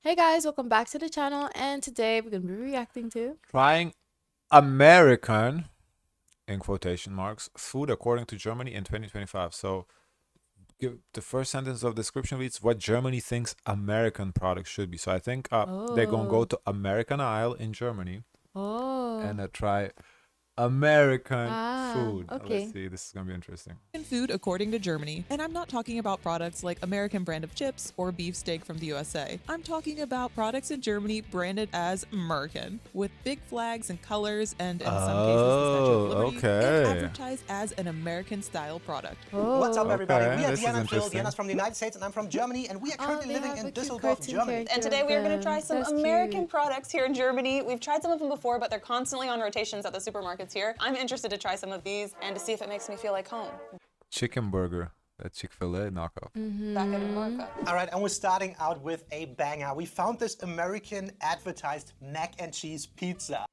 Hey guys, welcome back to the channel, and today we're going to be reacting to Trying American, in quotation marks, food according to Germany in 2025. So the first sentence of the description reads what Germany thinks American products should be. So I think they're going to go to American Isle in Germany and try American food. Let's okay. see. This is going to be interesting. Food according to Germany. And I'm not talking about products like American brand of chips or beefsteak from the USA. I'm talking about products in Germany branded as American, with big flags and colors, and in some cases the Statue of Liberty, and okay. advertised as an American style product. What's up, everybody? Okay, We are this is Diana and Phil. interesting. Diana's from the United States, and I'm from Germany, and we are currently they living have in a cute Düsseldorf, cartoon Germany. character And today of we are going to them. try some That's American cute. products here in Germany. We've tried some of them before, but they're constantly on rotations at the supermarkets here. I'm interested to try some of these and to see if it makes me feel like home. Chicken burger. That Chick-fil-A knockoff. Back in America. All right, and we're starting out with a banger. We found this American advertised mac and cheese pizza.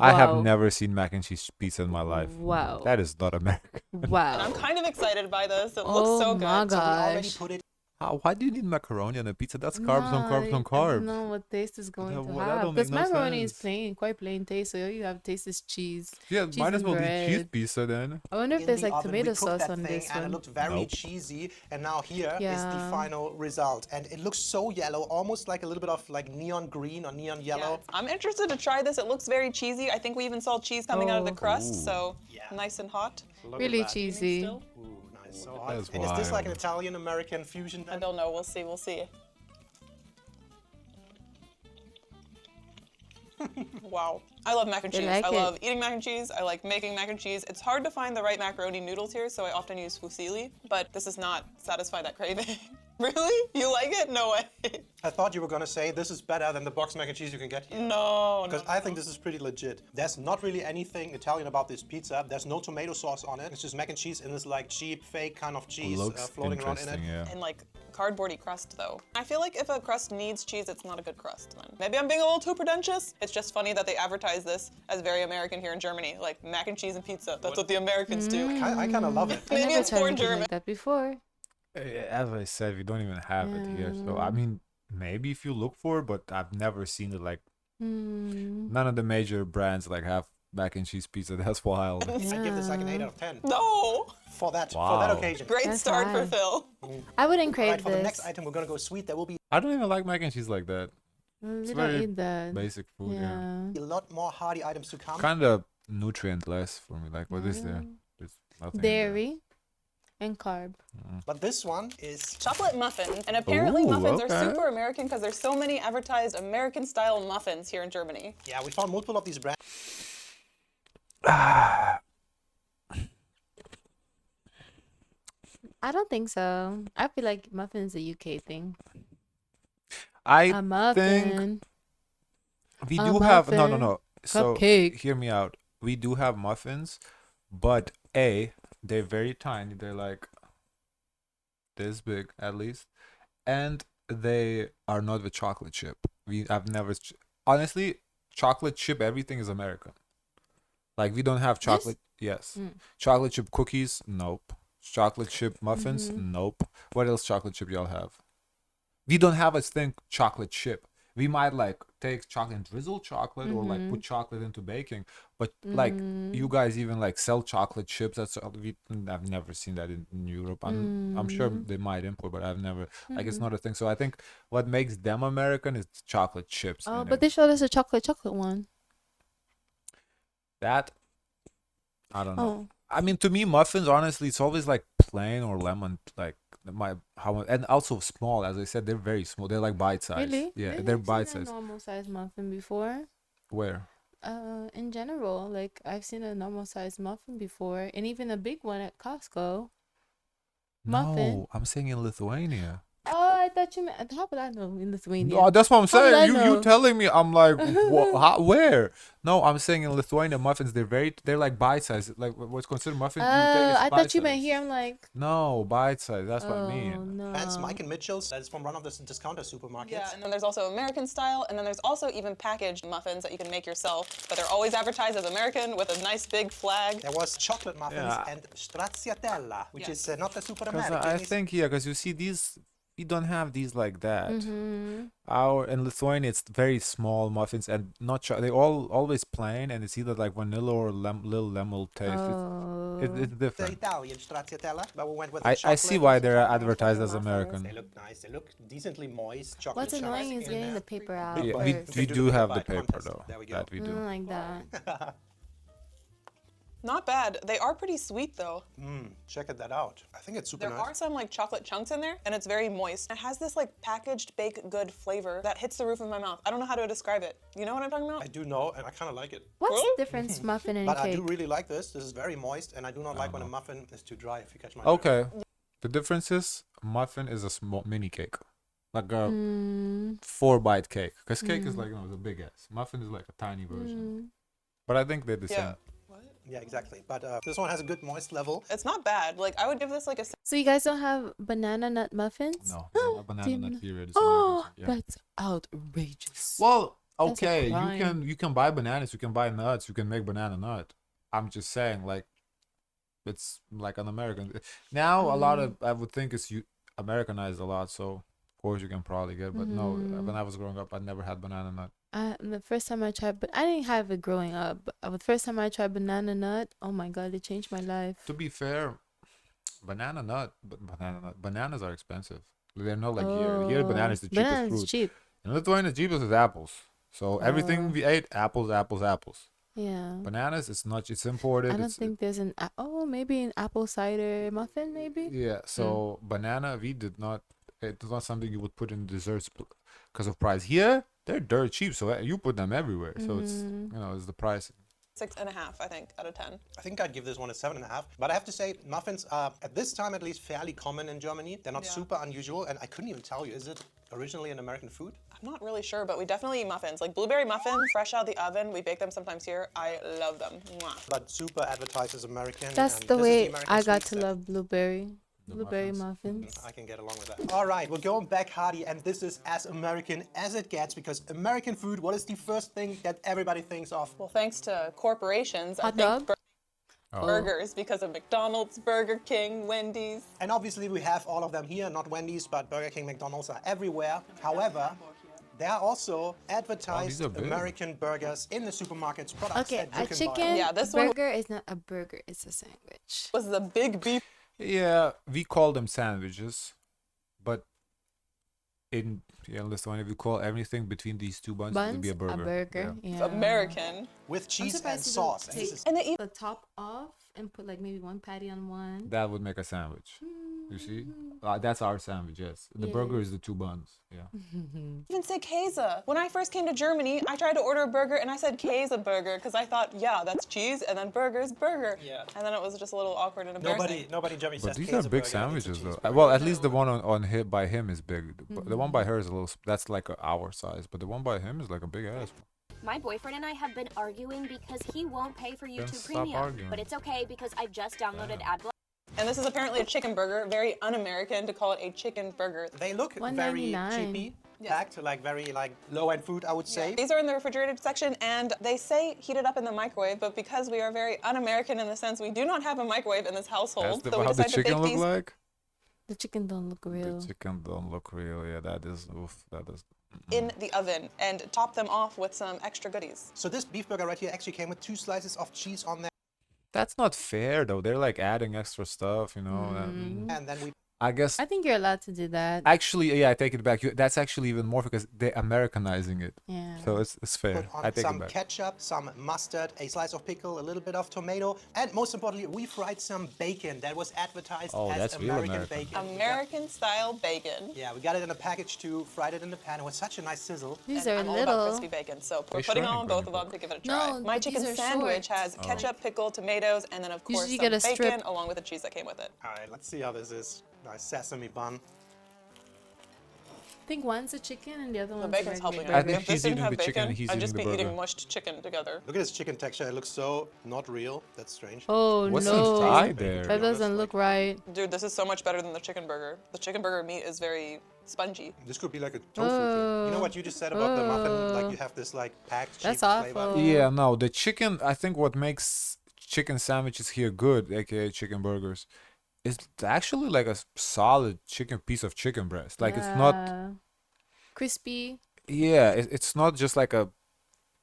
I have Wow. never seen mac and cheese pizza in my life. Wow. That is not American. And I'm Wow. kind of excited by this. It looks so good. my So we already gosh. put it Why do you need macaroni on a pizza? That's carbs on carbs on I carbs. don't know what taste is going to That have. don't make Because no macaroni is sense. quite plain taste, so all you have to taste is cheese. Yeah, Cheese might as and well eat cheese bread. pizza then. I wonder if in there's the like oven. tomato We cooked sauce that on thing, this and it one. looked very Nope. cheesy. And now here is the Yeah. final result, and it looks so yellow, almost like a little bit of like neon green or neon yellow. I'm interested to try this. It looks very cheesy. I think we even saw cheese coming out of the crust, Ooh. so Yeah. nice and hot. Look at Really that. cheesy. Still? Ooh, nice, so hot. That's And is this like an wild. Italian-American fusion I then? don't know. We'll see. We'll see. Wow. I love mac and You cheese. like I it? love eating mac and cheese. I like making mac and cheese. It's hard to find the right macaroni noodles here, so I often use fusilli, but this does not satisfy that craving. Really? You like it? No way. I thought you were gonna say this is better than the box mac and cheese you can get here. No. Because I think this is pretty legit. There's not really anything Italian about this pizza. There's no tomato sauce on it. It's just mac and cheese in this like cheap, fake kind of cheese Looks floating around in it. interesting, yeah. And like cardboardy crust though. I feel like if a crust needs cheese, it's not a good crust then. Maybe I'm being a little too pretentious. It's just funny that they advertise this as very American here in Germany. Like mac and cheese and pizza. That's what the Americans do. I kind of love it. I Maybe never it's tried for anything German. like that before. As I said, we don't even have it here. So I mean, maybe if you look for it, but I've never seen it. Like none of the major brands like have mac and cheese pizza. That's wild. I give this like an 8 out of 10 No. for that Wow. occasion. Great That's start for high. Phil. I wouldn't All crave right, for the next this. item, we're gonna go sweet. There will be I don't even like mac and cheese like that. We It's don't very eat that. basic food. Yeah. Yeah. a lot more hearty items to come. Kind of nutrient less for me. Like what is there? There's nothing. in there. Dairy and carb. But this one is Chocolate muffins. And apparently Ooh, muffins are okay. super American because there's so many advertised American style muffins here in Germany. yeah. We found multiple of these brands. I don't think so. I feel like muffins a UK thing. I A think muffin. we A do have no. muffin, So cupcake. hear me out. We do have muffins, but they're very tiny. They're like this big at least, and they are not with chocolate chip. I've never honestly chocolate chip everything is American. Like we don't have chocolate. Yes, chocolate chip cookies. Nope. Chocolate chip muffins. Nope. What else chocolate chip y'all have? We don't have a thing chocolate chip. We might like take chocolate and drizzle chocolate or like put chocolate into baking, but like you guys even like sell chocolate chips. I've never seen that in Europe. I'm sure they might import, but I've never like it's not a thing. So I think what makes them American is chocolate chips. Oh, in but it. they showed us a chocolate one. That I don't know. Oh. I mean, to me, muffins honestly, it's always like plain or lemon, like and also small. As I said, they're very small. They're like bite size. Really? Yeah, Really? they're I've bite seen a size. normal size muffin before. Where? In general, like I've seen a normal size muffin before, and even a big one at Costco. Muffin. No, I'm saying in Lithuania. Oh, I thought you meant. How would I know in Lithuania? No, that's what I'm How would I saying. You know? telling me? I'm like, where? No, I'm saying in Lithuania muffins. They're like bite size. Like what's considered muffins. You take Oh, is I bite thought you meant size. here. I'm like, No, bite size. That's what I oh mean. no. Brands Mike and Mitchell's. That is from one of the discounter supermarkets. Yeah, and then there's also American style, and then there's also even packaged muffins that you can make yourself, but they're always advertised as American with a nice big flag. There was chocolate muffins Yeah. and stracciatella, which Yeah. is not the super Because American. I think because you see these we don't have these like that. Mm-hmm. Our in Lithuania, it's very small muffins and not they all always plain, and it's either like vanilla or little lemon taste. It's Oh. The different. Italian stracciatella, but we went with I see chocolate. why they're chocolate advertised as muffins. American. They look nice. They look decently moist. Chocolate What's annoying chunks is in getting there. the paper out Yeah, first. we do do the have the bite paper contest. though. There we go. That we I do. don't like that. Not bad. They are pretty sweet though. Check that out. I think it's super There nice. are some like chocolate chunks in there, and it's very moist. It has this like packaged baked good flavor that hits the roof of my mouth. I don't know how to describe it. You know what I'm talking about? I do know, and I kind of like it. What's Really? the difference muffin and But I cake? do really like this. This is very moist, and I do not like when a muffin is too dry, if you catch my Okay. The difference is muffin is a small mini cake, like a Mm, 4-bite cake. Cause cake is like the big ass. Muffin is like a tiny version. mm. But I think they're the Yeah. same. Yeah, exactly. But this one has a good moist level. It's not bad. Like I would give this like a So you guys don't have banana nut muffins? No, it's not banana Didn't- nut period. It's Oh, American. Yeah. that's outrageous. Well, That's a okay, crime. you can buy bananas, you can buy nuts, you can make banana nut. I'm just saying, like, it's like an American. Now a lot of I would think it's Americanized a lot, so of course you can probably get. But no, when I was growing up, I never had banana nut. The first time I tried, but I didn't have it growing up. But the first time I tried banana nut, oh my god, it changed my life. To be fair, bananas are expensive. They're not like here. Here, banana is the cheapest Banana's fruit. cheap. In Lithuania, the cheapest is apples. So everything we ate, apples, apples, apples. Yeah. Bananas, it's not. It's imported. I don't it's, think there's an maybe an apple cider muffin maybe. Yeah, so banana, we did not. It's not something you would put in desserts because of price. Here, they're dirt cheap, so you put them everywhere. So it's it's the price. 6.5, I think, out of 10. I think I'd give this one a 7.5. But I have to say, muffins are, at this time at least, fairly common in Germany. They're not Yeah. super unusual, and I couldn't even tell you, is it originally an American food? I'm not really sure, but we definitely eat muffins. Like blueberry muffin, fresh out of the oven. We bake them sometimes here. I love them. Mwah. But super advertised as American. That's and the this is way American I got sweet to stuff. love blueberry muffins. I can get along with that. All right, we're going back, Hardy, and this is as American as it gets, because American food, what is the first thing that everybody thinks of? Well, thanks to corporations, I Hot think dog? burgers because of McDonald's, Burger King, Wendy's. And obviously we have all of them here, not Wendy's, but Burger King, McDonald's are everywhere. However, there are also advertised are big. American burgers in the supermarkets, products Okay, that you a can chicken buy. Yeah, this one- burger is not a burger, it's a sandwich. Was the big beef. Yeah, we call them sandwiches, but in Lithuania we call everything between these two buns, to Buns, be a burger. Yeah. American. With I'm cheese and surprised you sauce. don't And this take is- And they even the top off and put like maybe one patty on one. That would make a sandwich. You see, that's our sandwich. Yes, the Yeah. burger is the two buns. Yeah. say Käse. When I first came to Germany, I tried to order a burger and I said Käse burger because I thought, yeah, that's cheese, and then burger's burger. Yeah. And then it was just a little awkward and embarrassing. nobody in Germany But says these queso are big burger, it's a sandwiches, though. cheeseburger. Well, at least the one on him by him is big. The one by her is a little. That's like our size, but the one by him is like a big ass. My boyfriend and I have been arguing because he won't pay for YouTube stop Premium. arguing. But it's okay because I've just downloaded AdBlock. And this is apparently a chicken burger, very un-American to call it a chicken burger. They look very $1.99. cheapy, Yeah. packed, like very like low-end food, I would say. These are in the refrigerated section, and they say heat it up in the microwave, but because we are very un-American in the sense we do not have a microwave in this household, so we How the decided to chicken bake look these. like? The chicken don't look real. The chicken don't look real. Yeah, that is. Oof, that is. In the oven and top them off with some extra goodies. So this beef burger right here actually came with 2 slices of cheese on there, That's not fair though. They're like adding extra stuff, you know. and then we I guess I think you're allowed to do that. actually, yeah, I take it back. That's actually even more because they're Americanizing it. Yeah. So it's fair. put on I take some it back. ketchup, some mustard, a slice of pickle, a little bit of tomato, and most importantly, we fried some bacon that was advertised Oh, as that's real American American. bacon. American-style bacon. Yeah, we got it in a package too, fried it in the pan. It was such a nice sizzle. These And are I'm all about little. crispy bacon, so we're They putting shredding on both pretty of them quick. to give it a try. No, My but chicken these are sandwich short. has ketchup, pickle, tomatoes, and then of course Usually some you get a strip. bacon along with the cheese that came with it. All right, let's see how this is. Nice sesame bun. I think one's a chicken and the other The one's bacon's regular. helping. I If think this she's didn't eating have the chicken and bacon, he's I'd eating just the be eating burger. mushed chicken together. Look at this chicken texture. It looks so not real. That's strange. Oh What's no. inside there? That doesn't look right. Dude, this is so much better than the chicken burger. The chicken burger meat is very spongy. This could be like a tofu thing. You know what you just said about the muffin? Like you have this like packed That's cheap flavor. awful. Yeah, no, the chicken. I think what makes chicken sandwiches here good, aka chicken burgers, it's actually like a solid chicken piece of chicken breast. Like it's not. Yeah. Crispy. Yeah, it's not just like a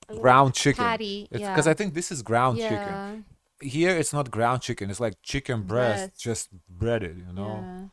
little ground chicken. patty, It's because yeah. I think this is ground Yeah. chicken. Here it's not ground chicken. It's like chicken breast, Breast. just breaded. You know. Yeah.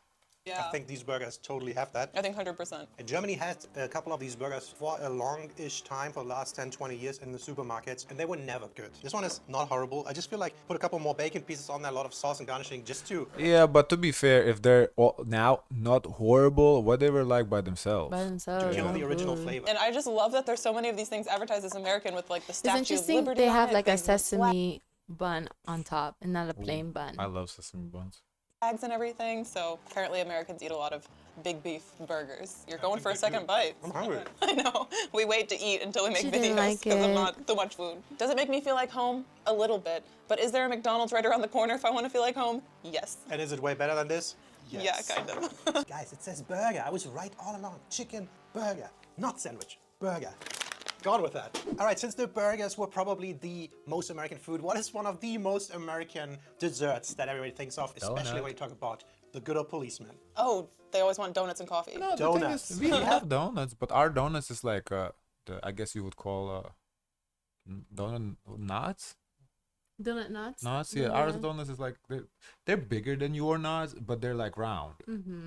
Yeah. I think these burgers totally have that. I think 100%. And Germany had a couple of these burgers for a long-ish time, for the last 10, 20 years in the supermarkets, and they were never good. This one is not horrible. I just feel like put a couple more bacon pieces on there, a lot of sauce and garnishing just to... Yeah, but to be fair, if they're now not horrible, what they were like by themselves. By themselves. kill the no original good. flavor. And I just love that there's so many of these things advertised as American with like the It's Statue of interesting Liberty they on have it, like a big red sesame bun on top and not a plain bun. I love sesame buns. flags and everything. So apparently Americans eat a lot of big beef burgers. You're going for a second bite. I'm hungry. I know. We wait to eat until we make She videos didn't like because I'm it. not too much food. Does it make me feel like home? A little bit. But is there a McDonald's right around the corner if I want to feel like home? Yes. And is it way better than this? Yeah, kind of. Guys, it says burger. I was right all along. Chicken burger, not sandwich, burger. Gone with that. All right, since the burgers were probably the most American food, what is one of the most American desserts that everybody thinks of, especially Donut. when you talk about the good old policeman? Oh, they always want donuts and coffee. No, the thing Donuts. is, we have donuts, but our donuts is like I guess you would call donut nuts. Donut nuts? Nuts, yeah. Ours donuts is like they're bigger than your nuts, but they're like round.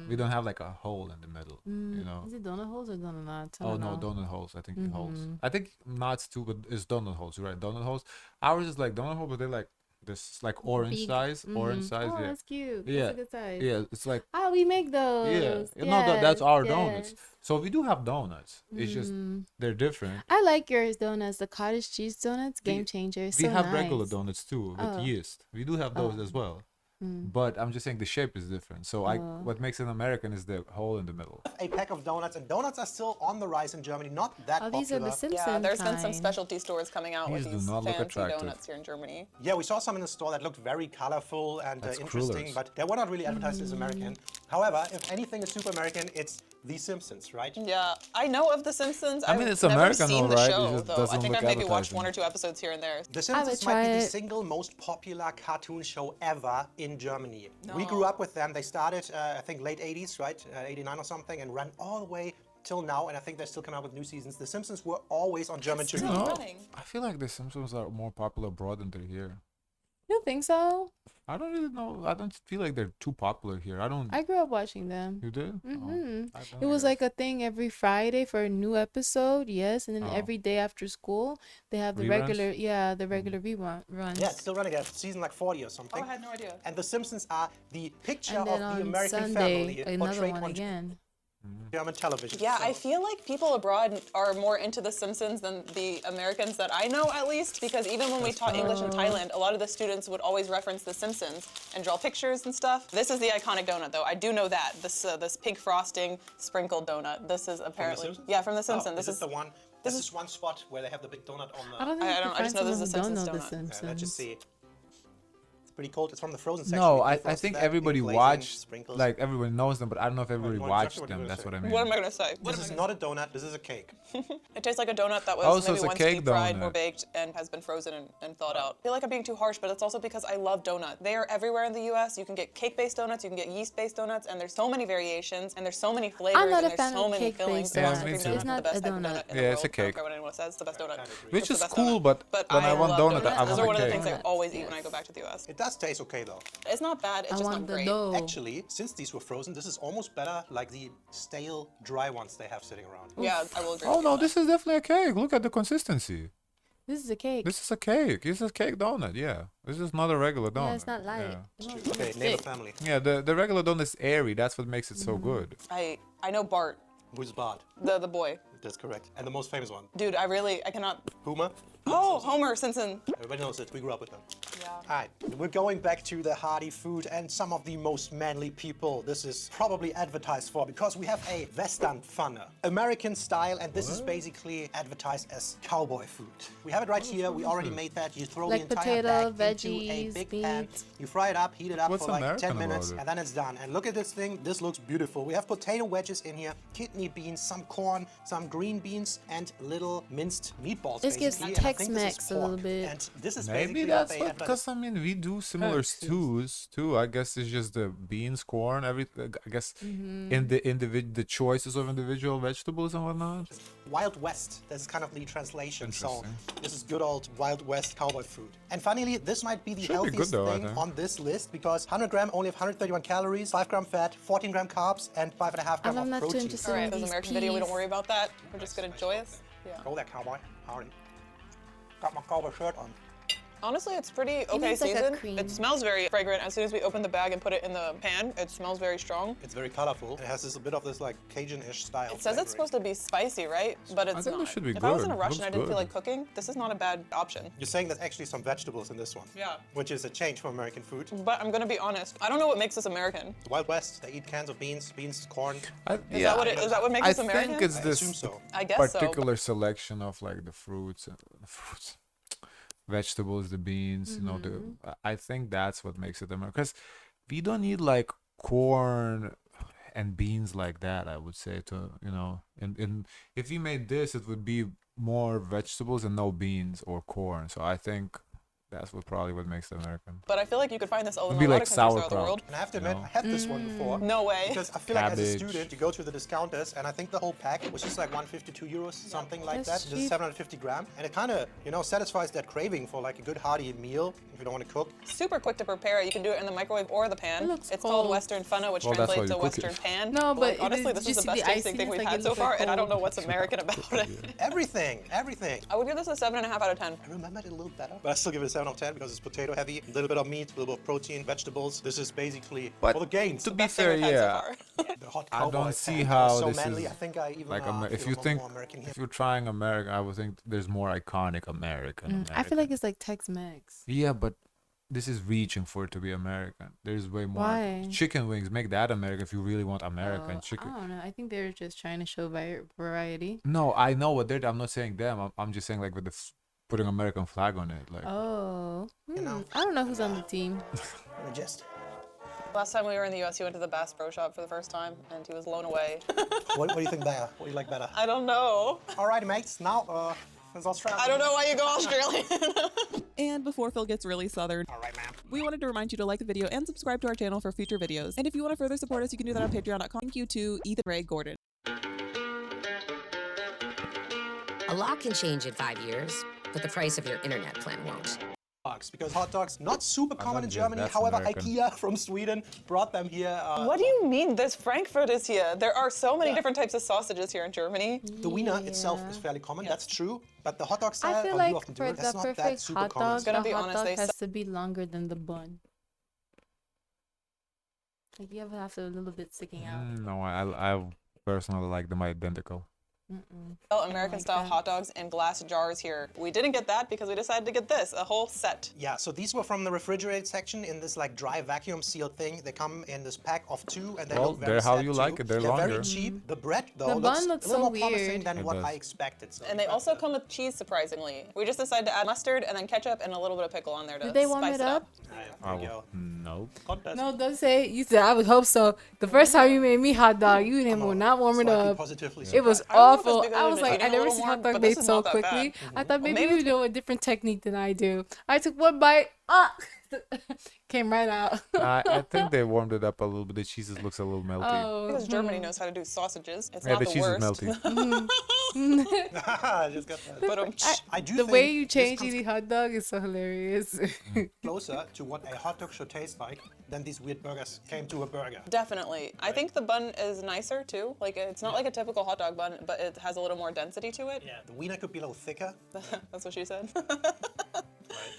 We don't have like a hole in the middle, you know. Is it donut holes or donut nuts? I Oh don't no, know. donut holes. I think holes. I think nuts too, but it's donut holes. You're right, donut holes. Ours is like donut hole, but they're like this like orange Big. size, orange size. Oh, Yeah, that's cute. yeah, That's a good size. yeah. It's like Ah, we make those. yeah. No, that's our yes. donuts. So we do have donuts. It's just they're different. I like yours donuts. The cottage cheese donuts, We- game changer. We So have nice. regular donuts too with Oh. yeast. We do have those as well. But I'm just saying the shape is different. So what makes it American is the hole in the middle. A pack of donuts, and donuts are still on the rise in Germany. Not that Oh, popular. these are the Simpson Yeah, there's been some kind. specialty stores coming out with These do these not look fancy attractive. donuts here in Germany. Yeah, we saw some in the store that looked very colorful and That's interesting, crullers. but they were not really advertised as American. However, if anything is super American, it's The Simpsons, right? Yeah, I know of The Simpsons. I mean, I've it's never American, seen all the right, it show, just though. I doesn't think look I've maybe watched advertising. one or two episodes here and there. The Simpsons try might be the it. single most popular cartoon show ever in Germany. We No. grew up with them. They started, I think, late 80s, right? 89 or something, and ran all the way till now. And I think they're still coming out with new seasons. The Simpsons were always on German Still TV. running. I feel like the Simpsons are more popular abroad than they're here. You think so? I don't really know. I don't feel like they're too popular here. I don't. I grew up watching them. You did? Mhm. I don't It was guess. like a thing every Friday for a new episode, yes, and then Oh. every day after school they have the Reruns? regular, the regular runs. Yeah, it's still running at season like 40 or Oh, something. I had no idea. And The Simpsons are the picture And of then the on American Sunday, family another portrayed one on again. German television. Yeah, So- I feel like people abroad are more into The Simpsons than the Americans that I know, at least, because even when we taught English in Thailand, a lot of the students would always reference The Simpsons and draw pictures and stuff. This is the iconic donut, though. I do know that. This pink frosting sprinkled donut. This is apparently Simpsons? yeah from The Oh, Simpsons. is this this the one? This is one spot where they have the big donut on the. I don't think I you don't- can I just find know this someone is who a don't know the Simpsons donut. Simpsons. Let's just see. It's pretty cold. It's from the frozen section. No, You I defrost think that, everybody glazing, watched, sprinkles. like everyone knows them, but I don't know if everybody know watched exactly what them. you're That's gonna what I say. mean. What am I gonna say? This is not a donut. This is a cake. It tastes like a donut that was Oh, so maybe it's a once cake deep fried or donut. baked and has been frozen and thawed out. I feel like I'm being too harsh, but it's also because I love donut. They are everywhere in the U.S. You can get cake-based donuts, you can get yeast-based donuts, and there's so many variations and there's so many flavors I'm not and a there's fan so of many cake-based fillings. Yeah, Ice me cream too. donut It's is not the best a type of donut. donut in the Yeah, it's world. a I don't cake. care what anyone says. It's the best donut. Which It's the is best cool, donut. but when I want love donut, I donuts. Those want are one a of the cake. things I always eat when I go back to the U.S. It does taste okay though. It's not bad. It's I just want not the great. dough. Actually, since these were frozen, this is almost better like the stale, dry ones they have sitting around. Yeah, I will agree. Oh with you no, on this is definitely a cake. Look at the consistency. This is a cake. This is a cake. This is a cake donut. Yeah, this is not a regular donut. Yeah, it's not light. Yeah. It's not Okay, thick. name a family. Yeah, the regular donut is airy. That's what makes it so good. that. I know Bart, Who's Bart? the boy. That's correct. And the most famous one. Dude, I cannot. Homer? Oh, Homer Simpson. Everybody knows it. We grew up with them. Yeah. Alright, we're going back to the hearty food and some of the most manly people this is probably advertised for because we have a Western Pfanne, American style, and this is basically advertised as cowboy food. We have it right here. We already made that. You throw Like the entire potato, bag into a veggies, big pan. meat. You fry it up, heat it up What's for like 10 American minutes, about it? and then it's done. And look at this thing. This looks beautiful. We have potato wedges in here, kidney beans, some corn, some green beans, and little minced meatballs. This gives basically. And I think this is Tex-Mex a little pork. bit. And this is Maybe basically that's what they what, advertise because I mean we do similar stews too. I guess it's just the beans, corn, everything. I guess in the choices of individual vegetables and whatnot. Wild West, that's kind of the translation. So Interesting. this is good old Wild West cowboy food. And finally, this might be the Should be good healthiest though, I thing think. on this list because 100 gram only have 131 calories, 5 gram fat, 14 gram carbs, and 5.5 gram I'm of not too protein. interested All right, in this these American video, we don't peas. worry about that. We're just gonna enjoy it. Yeah. Go there, cowboy. Howdy. Got my cowboy shirt on. Honestly, it's pretty okay needs, like, a seasoned. cream. It smells very fragrant. As soon as we open the bag and put it in the pan, it smells very strong. It's very colorful. It has this a bit of this like Cajun-ish style. It says it's supposed to be spicy, right? But it's think not. it should be If I was in a good. rush Looks and I didn't feel good. like cooking, this is not a bad option. You're saying there's actually some vegetables in this one. Yeah. Which is a change from American food. But I'm gonna be honest, I don't know what makes this American. The Wild West, they eat cans of beans, corn. Is that what makes I us American? think it's I this assume so. I guess particular selection of like the fruits, vegetables, the beans. You know, I think that's what makes it American. Because we don't need like corn and beans like that. I would say to and if we made this, it would be more vegetables and no beans or corn. So I think that's probably what makes it American. But I feel like you could find this in a It'd lot be of like countries throughout the sauerkraut. world. And I have to admit, I had this one before. No way. Because I feel like as a Cabbage. student, you go to the discounters, and I think the whole pack was just like 152 euros, something like That's that. Just cheap. 750 gram. And it kind of, satisfies that craving for like a good hearty meal if you don't want to cook. Super quick to prepare. You can do it in the microwave or the pan. It looks It's cold. called Western Funna, which Well, that's why translates to you cook it. Western pan. No, Like, but honestly, did this you is the see best the tasting icing? thing It's we've like had it so looks like far, and I don't know gold. what's American about it. Everything. I would give this a 7.5 out of 10. I remembered it a little better, but I still give it a 7 out of 10 because it's potato heavy, a little bit of meat, a little bit of protein, vegetables. This is basically But for the gains. to The be Best thing fair, we've had so yeah. far. the hot I cowboy don't see fan, how so this manly. is I think I even like feel if a you little think more American here. if you're trying American, I would think there's more iconic American. I feel like it's like Tex-Mex. Yeah, but this is reaching for it to be American. There's way more. Why? Chicken wings, make that American if you really want American Oh, chicken. I don't know. I think they're just trying to show variety. No, I know what they're. I'm not saying them. I'm just saying like with the putting American flag on it. Like Oh, know. I don't know who's on the team. Let me just. Last time we were in the US, he went to the Bass Pro Shop for the first time, and he was blown away. What do you think better? What do you like better? I don't know. Alrighty, mates. Now, it's Australia. I don't know why you go Australian. And before Phil gets really southern, Alright, ma'am. we wanted to remind you to like the video and subscribe to our channel for future videos. And if you want to further support us, you can do that on patreon.com. Thank you to Ethan Ray Gordon. A lot can change in 5 years, but the price of your internet plan won't. Because hot dogs not super common in not Germany. that's However, American. IKEA from Sweden brought them here. What do you mean this Frankfurt is here? There are so many different types of sausages here in Germany. The wiener itself is fairly common. That's true. But the hot dog style, I feel or like you often do for it, that's the not that perfect super hot common. dog, Gonna the be hot honest, dog they has to be longer than the bun. Like you have to a little bit sticking out. no, I personally like them identical. Well, American style that. hot dogs in glass jars here. We didn't get that because we decided to get this, a whole set. Yeah, so these were from the refrigerated section in this like dry vacuum sealed thing. They come in this pack of 2 and they Well, look very they're how sad you too. like it. They're Very longer. cheap. The bread though The bun looks a little so more promising weird. than It what does. I expected. So And they also come with cheese, surprisingly. We just decided to add mustard and then ketchup and a little bit of pickle on there to Did they warm spice it up? there you go. No. Contest. No, don't say. You said I would hope so. The first time you made me hot dog, you didn't will not warm it Slightly up. positively It was surprised. I don't know if it's awful. because I I've was been like, I eating a never little seen more, hot dog but made this is so not that bad. quickly. I thought maybe maybe you know a different technique than I do. I took one bite, came right out. I think they warmed it up a little bit. The cheese looks a little melty. Oh, Because Germany knows how to do sausages. It's yeah, not the the cheese worst. is melty. I just got that. But I do the think way you this change comes eating hot dog is so hilarious. closer to what a hot dog should taste like than these weird burgers came to a burger. definitely. I think the bun is nicer too. Like it's not like a typical hot dog bun, but it has a little more density to it. Yeah, the wiener could be a little thicker. That's what she said.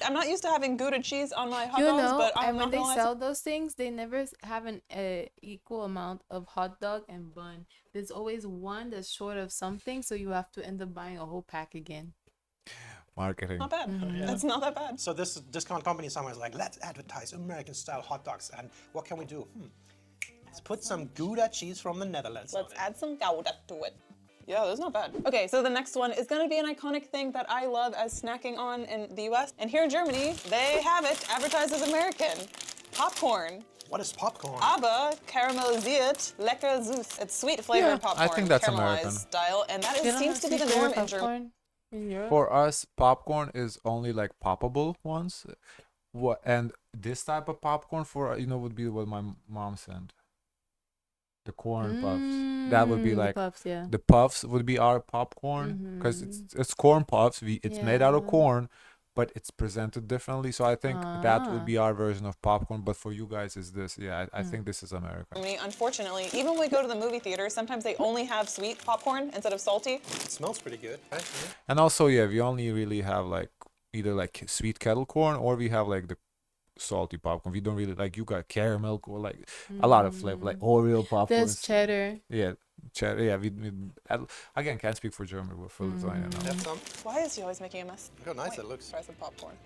I'm not used to having Gouda cheese on my hot You dogs, know, but I'm and when not they gonna lie, sell those things, they never have an equal amount of hot dog and bun. There's always one that's short of something, so you have to end up buying a whole pack again. Marketing. not bad. Mm-hmm. It's not that bad. So this discount company somewhere is like, let's advertise American-style hot dogs. And what can we do? Let's put some Gouda cheese from the Netherlands Let's on it. add some Gouda to it. Yeah, that's not bad. Okay, so the next one is gonna be an iconic thing that I love as snacking on in the US. And here in Germany, they have it advertised as American. Popcorn. What is popcorn? Aber caramellisiert lecker süß. It's sweet flavored Yeah, popcorn, I think that's caramelized American. style, and that They is, don't seems have to be the sweet norm flavored in Germany. popcorn in Europe. For us, popcorn is only like poppable ones. What and this type of popcorn for would be what my mom sent. The corn puffs. That would be The like puffs, yeah. the puffs would be our popcorn because it's corn puffs. It's made out of Yeah. corn, but it's presented differently. So I think that would Ah. be our version of popcorn. But for you guys, is this? Yeah, I think this is American. Germany, unfortunately, even when we go to the movie theater, sometimes they only have sweet popcorn instead of salty. It smells pretty good. Right? Yeah. And also, yeah, we only really have like either like sweet kettle corn or we have like the salty popcorn. We don't really like you got caramel or like a lot of flavor, like Oreo popcorn. There's cheddar. Yeah, cheddar. Yeah, again can't speak for Germany, but for Lithuania. No. Have some? Why is he always making a mess? Look how nice it looks. Try some popcorn.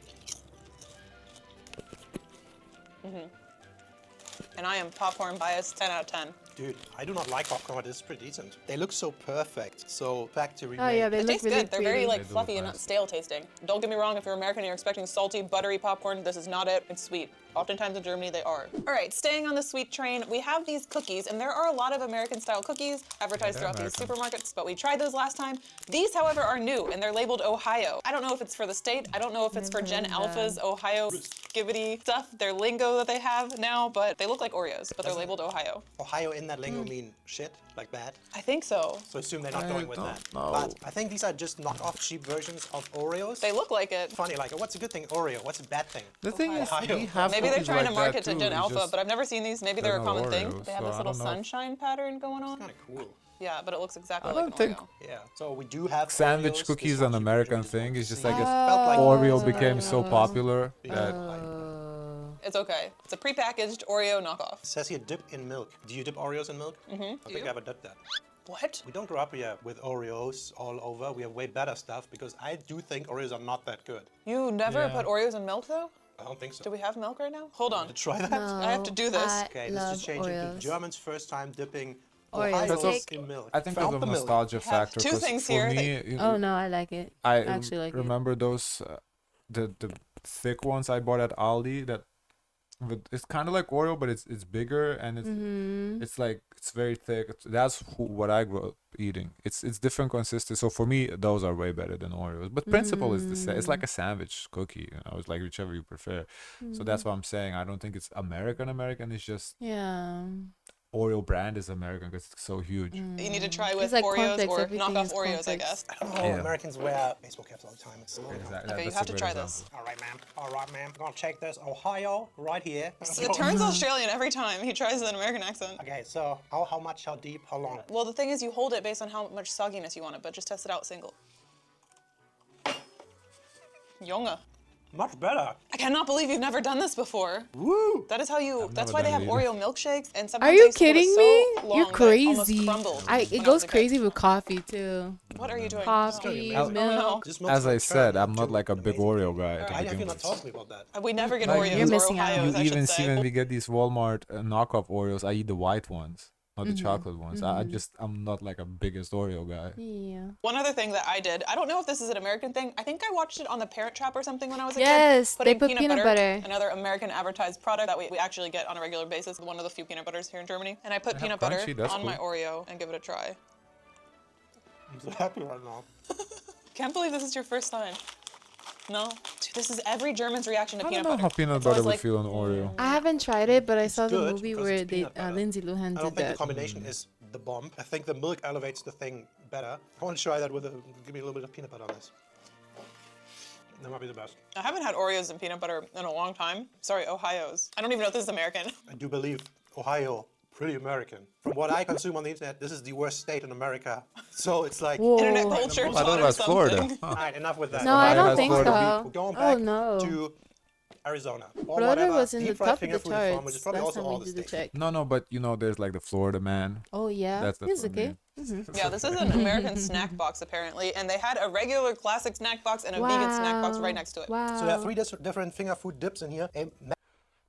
And I am popcorn biased 10 out of 10. Dude, I do not like popcorn, but this is pretty decent. They look so perfect. So factory Oh yeah, made. they It look tastes really good. They're very pretty. like They do fluffy look and not nice. stale tasting. Don't get me wrong, if you're American and you're expecting salty, buttery popcorn, this is not it. It's sweet. Oftentimes in Germany they are. All right, staying on the sweet train, we have these cookies, and there are a lot of American style cookies advertised they're throughout these American. supermarkets, but we tried those last time. These, however, are new, and they're labeled Ohio. I don't know if it's for the state. I don't know if it's for Gen Never heard Alpha's Ohio skibbity stuff, their lingo that they have now, but they look like Oreos, but they're labeled Ohio. Ohio in that lingo mean shit, like bad. I think so. So assume they're not going with that. know. But I think these are just knockoff cheap versions of Oreos. They look like it. Funny, like what's a good thing Oreo? What's a bad thing? The thing is, Ohio. we have Maybe they're cookies trying like to market that to too, Gen it's Alpha, just- but I've never seen these. Maybe they're a they're common not thing. Oreos, They have so this I little don't know. sunshine pattern going on. Kind of cool. Yeah, but it looks exactly I like don't an think Oreo. Yeah. So we do have sandwich Oreos. This cookies one an cheap American version is thing. what It's just we like see. it's Felt like Oreo became so popular that It's okay. It's a prepackaged Oreo knockoff. It says here dip in milk. Do you dip Oreos in milk? Mm-hmm. I think you? I haven't done that. What? We don't grow up here with Oreos all over. We have way better stuff because I do think Oreos are not that good. You never Yeah. put Oreos in milk though? I don't think so. Do we have milk right now? Hold on. To try that? I have to do this. I Okay, let's love just change it Oreos. to German's first time dipping Oreos. Oreos Take- in milk. I think Found there's a the milk. nostalgia factor. two 'cause things for here. me, Oh no, I like it. I actually like it. remember those the thick ones I bought at Aldi that it's kind of like Oreo but it's bigger and it's like it's very thick. That's what I grew up eating. It's different consistency. So for me those are way better than Oreos. But principle is the same. It's like a sandwich cookie. It's like whichever you prefer. So that's what I'm saying. I don't think it's American. It's just Yeah. Oreo brand is American because it's so huge. You need to try with like Oreos cornflakes, or everything knockoff is Oreos, I cornflakes. guess. I don't know. Yeah. Americans wear baseball caps all the time. It's Exactly. Okay, you That's have a to great try example. this. All right, ma'am. All right, ma'am. I'm gonna take this Ohio right here. It turns Australian every time he tries an American accent. Okay, so how much, how deep, how long? Well, the thing is you hold it based on how much sogginess you want it, but just test it out single. Junge. Much better. I cannot believe you've never done this before. Woo! That is how you. I've That's never why they have done it Oreo milkshakes, and sometimes Are you they hold it kidding so me? long You're that it almost crazy. crumbled It when goes was a kid. crazy with coffee too. What are you doing? Coffee, Oh, milk. This milk's As I gonna said, turn I'm not into like a big amazing. Oreo guy to Why have begin you not with. told me about that? We never get Like, Oreos You're or missing out. Ohios, I You even should see say. when we get these Walmart knockoff Oreos, I eat the white ones, not the chocolate ones. I'm not like a biggest Oreo guy. Yeah. One other thing that I did, I don't know if this is an American thing. I think I watched it on the Parent Trap or something when I was a Yes, kid. they Putting put peanut butter. Another American advertised product that we actually get on a regular basis. One of the few peanut butters here in Germany. And I put have peanut butter crunchy, that's on my cool. Oreo and give it a try. I'm so happy right now. Can't believe this is your first time. No? Dude, this is every German's reaction to I peanut don't know butter. how peanut It's butter always would like, feel on Oreo. I haven't tried it, but I saw the good movie because where it's they peanut butter. Lindsay Lohan I don't did think the that. combination is the bomb. I think the milk elevates the thing better. I want to try that with give me a little bit of peanut butter on this. That might be the best. I haven't had Oreos and peanut butter in a long time. Sorry, Ohio's. I don't even know if this is American. I do believe Ohio, pretty American. From what I consume on the internet, this is the worst state in America. So it's like, Whoa. Internet Oh. culture I thought taught it her was Florida. something. Huh. all right, enough with that. No, I Ohio don't has think Florida so. We're going Oh back no. to Arizona. Or Florida whatever, was in the deep-fried top of finger the food farm, charts which is probably last also time all we the did the states. check. No, but there's like the Florida man. Oh yeah, That's he's what I okay. mean. Yeah, this is an American snack box apparently, and they had a regular classic snack box and a vegan snack box right next to it. Wow. So there are three different finger food dips in here.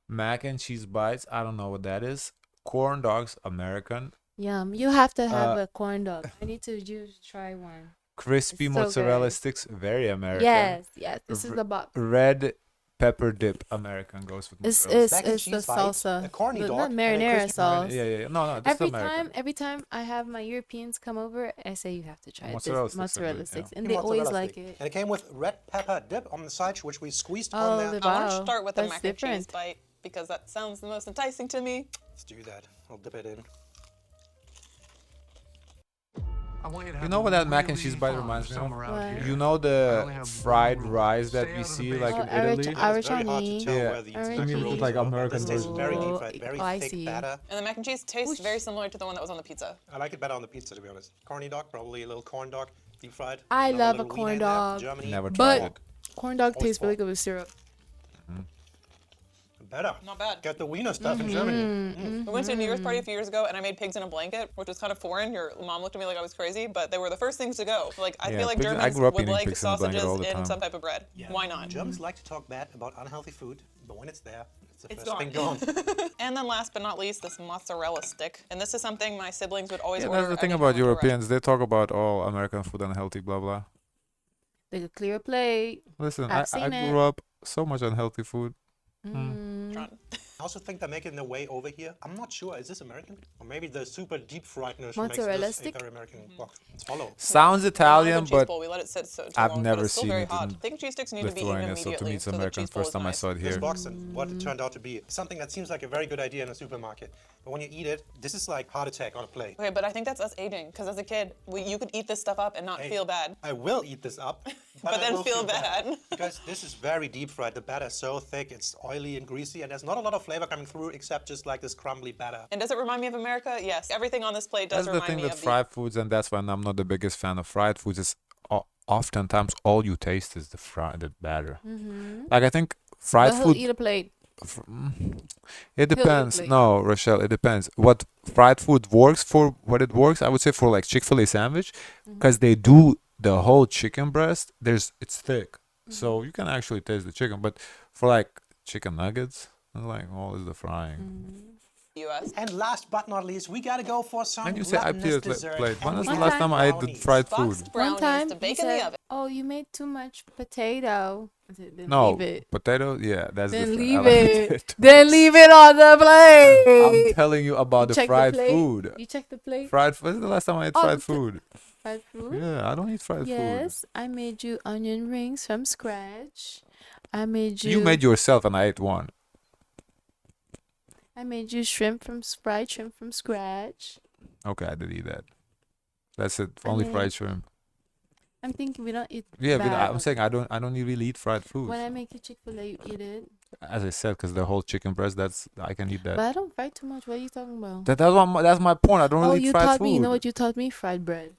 Mac and cheese bites. I don't know what that is. Corn dogs, American. Yum. You have to have a corn dog. I need to try one. Crispy It's so mozzarella good. sticks, very American. Yes, yes. This is the box. Red pepper dip American goes with It's mozzarella. it's Mac and it's the cheese bites, a salsa, corny dog, not and a marinara crispy sauce. Yeah. No, this is American. Every time I have my Europeans come over, I say you have to try Mozzarella this sticks are mozzarella good, sticks, yeah. and they always Mozzarella like stick. it. And it came with red pepper dip on the side, which we squeezed Oh, on there. the I want to wow, start with the that's mac and cheese different. bite because that sounds the most enticing to me. Let's do that. I'll dip it in. You know what that mac and cheese bite reminds me of? You know the fried rice that we see like in Italy? It's very hard to Arancione. tell Yeah. where the I mean, temperature it's is, like but American this tastes version. very deep Oh, fried, very I thick see. batter. And the mac and cheese tastes very similar to the one that was on the pizza. I like it better on the pizza, to be honest. Corny dog, probably a little corn dog, deep fried. I Another love a little corn wiener in there, dog, Germany. Never tried it. but corn dog Always tastes really fall. good with syrup. Better. Not bad. Get the wiener stuff in Germany. We went to a New Year's party a few years ago and I made pigs in a blanket, which was kind of foreign. Your mom looked at me like I was crazy, but they were the first things to go. Like I Yeah, feel like pigs- I Germans grew up would eating like pigs in a blanket sausages all the in time. some type of bread. Why not? Germans like to talk bad about unhealthy food, but when it's there, it's the It's first thing gone. gone. And then last but not least, this mozzarella stick. And this is something my siblings would always Yeah, order. that's the thing anytime about we were out. Europeans. They talk about all American food unhealthy, blah blah. Like a clear plate. Listen, I've I seen it. grew up so much unhealthy food. Tron. I also think they're making their way over here. I'm not sure. Is this American? Or maybe the super deep friedness makes Mozzarella this stick? a very American box. Let's follow. Sounds Like Italian, a cheese but bowl. We let it sit so too I've long, never but it's still seen very it hot. in I think cheese sticks need to be eaten Lithuania, so immediately. to me it's so the American. cheese bowl First is time I nice. saw it This here. box and what it turned out to be. Something that seems like a very good idea in a supermarket. But when you eat it, this is like heart attack on a plate. Okay, but I think that's us aging. Because as a kid, you could eat this stuff up and not Hey, feel bad. I will eat this up, But I then will feel bad. because this is very deep fried. The batter is so thick, it's oily and greasy, and there's not a lot of flavor coming through except just like this crumbly batter. And does it remind me of America? Yes. Everything on this plate does That's the remind thing me with of fried foods, and that's why I'm not the biggest fan of fried foods. Is oftentimes all you taste is the batter. Like I think fried But he'll food. eat a plate. It depends. plate. No, Rochelle, it depends. What fried food works for, what it works, I would say for like Chick-fil-A sandwich, because they do the whole chicken breast. It's thick, so you can actually taste the chicken. But for like chicken nuggets, it's like all is the frying. US. And last but not least, we gotta go for some And you say I gluttonous did dessert. plate. When and was we the One last time- time I ate the brownies. fried food? Boxed brownies One time to he bake in the said, oven. "Oh, you made too much potato." I said, "Then No, leave it. potato. Yeah, that's Then different. I leave like it. Then leave it on the plate." I'm telling you about the Check fried plate. food. You check the plate. Fried food. This is the last time I ate Oh, fried the pl- food. Fried food. Yeah, I don't eat fried Yes, I made you onion rings from scratch. I made food. you. You made yourself, and I ate one. I made you fried shrimp from scratch. Okay, I did eat that. That's it. I Only made- fried shrimp. I'm thinking we don't eat. Yeah, but bad. I'm saying I don't really eat fried food. When I make you Chick-fil-A, you eat it. As I said, because the whole chicken breast, I can eat that. But I don't fry too much. What are you talking about? That's my point. I don't Oh, really eat you fried taught food. me. You know what you taught me? Fried bread.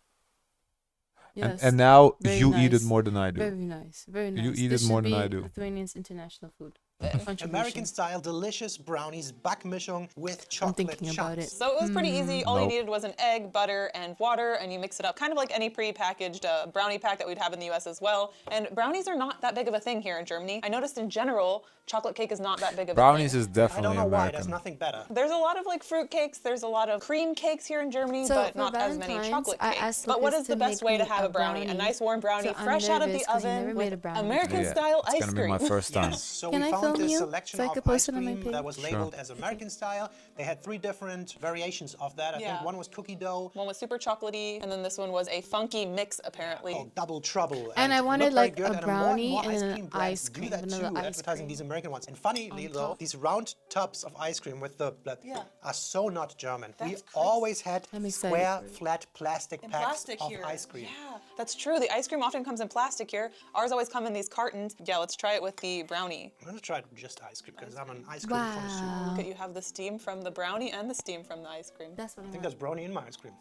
Yes. And now Very you eat it nice. more than I do. Very nice. Very nice. You eat This it more should than I be do. Lithuanians' international food. American Contribution. style delicious brownies, backmischung with I'm chocolate thinking about chunks. it. So it was pretty easy. All you Nope. needed was an egg, butter, and water, and you mix it up, kind of like any pre-packaged brownie pack that we'd have in the US as well. And brownies are not that big of a thing here in Germany. I noticed in general, chocolate cake is not that big of Brownies a thing. is I don't definitely know why, there's American. nothing better. There's a lot of like fruit cakes, there's a lot of cream cakes here in Germany, So but for not as many Valentine's, chocolate I cakes. asked But what Lucas is the to best make way to me have a a brownie? A brownie. nice warm brownie, So I'm fresh out of nervous the 'cause he oven never made with a brownie. American Yeah, style it's ice gonna be my cream. first time. So Can we I found film this you selection so I of could post ice it on my cream that page? was labeled as American style. They had 3 different variations of that. I Yeah. think one was cookie dough, One was super chocolatey, and then this one was a funky mix, apparently. called Double Trouble. And I it wanted looked very like good, a and brownie more and ice then cream an brands ice do cream, that vanilla too, ice advertising cream these American ones. And funnily though, top. these round tubs of ice cream with the Yeah. are so not German. We That's crazy. always had I'm excited square, for it. flat plastic In packs plastic of here. ice cream. Yeah, that's true. The ice cream often comes in plastic here. Ours always come in these cartons. Yeah, let's try it with the brownie. I'm gonna try just ice cream because I'm an ice cream connoisseur. Wow. Look at you have the steam from the brownie and the steam from the ice cream. That's what I I think want. there's brownie in my ice cream.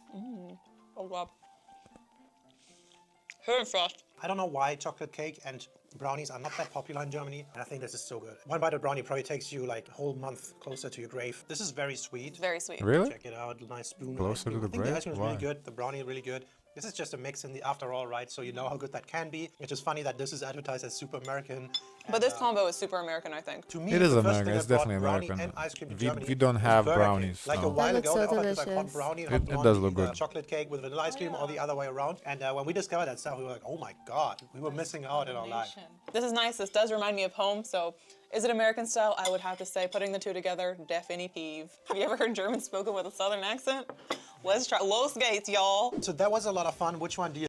Oh wow. Very frost. I don't know why chocolate cake and brownies are not that popular in Germany, and I think this is so good. One bite of brownie probably takes you like a whole month closer to your grave. This is very sweet. Very sweet. Really? Check it out, nice spoon. of Closer ice cream. to the I think the grave? ice cream is Why? really good. The brownie is really good. This is just a mix in the after all, right? So you know how good that can be. It's just funny that this is advertised as super American. But this combo is super American, I think. To me, It is the first American. thing It's I brought definitely brownie American. and ice cream to We Germany don't was have Burger King. brownies. Like a No. while That ago, looks they so offered this like hot delicious. brownie, It hot does blondie, look good. chocolate cake with vanilla ice cream, or the other way around. And when we discovered that stuff, we were like, oh my god, we were missing out in our life. This is nice. This does remind me of home, so is it American style? I would have to say putting the two together, definitely peeve. Have you ever heard German spoken with a southern accent? Let's try Los Gates, y'all. So that was a lot of fun. Which one do you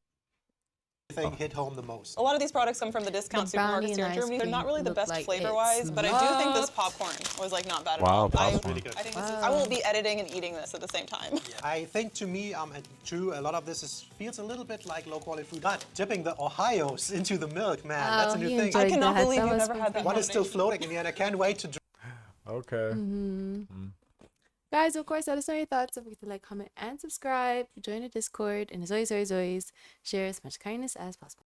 think hit home the most? A lot of these products come from the discount The brownie supermarkets here in and ice Germany. They're not cream really the look best like flavor-wise, it's but I do think this not. popcorn was like not bad at Wow, all. popcorn. Really good. I think this is, I will be editing and eating this at the same time. I think to me, and true, a lot of this feels a little bit like low quality food. But dipping the Ohios into the milk, man, that's a new he thing. enjoyed I cannot that. believe That you've was never had that One is still combination. floating in the end. I can't wait to drink. Okay. Guys, of course, let us know your thoughts. Don't forget to like, comment, and subscribe. Join the Discord. And as always, share as much kindness as possible.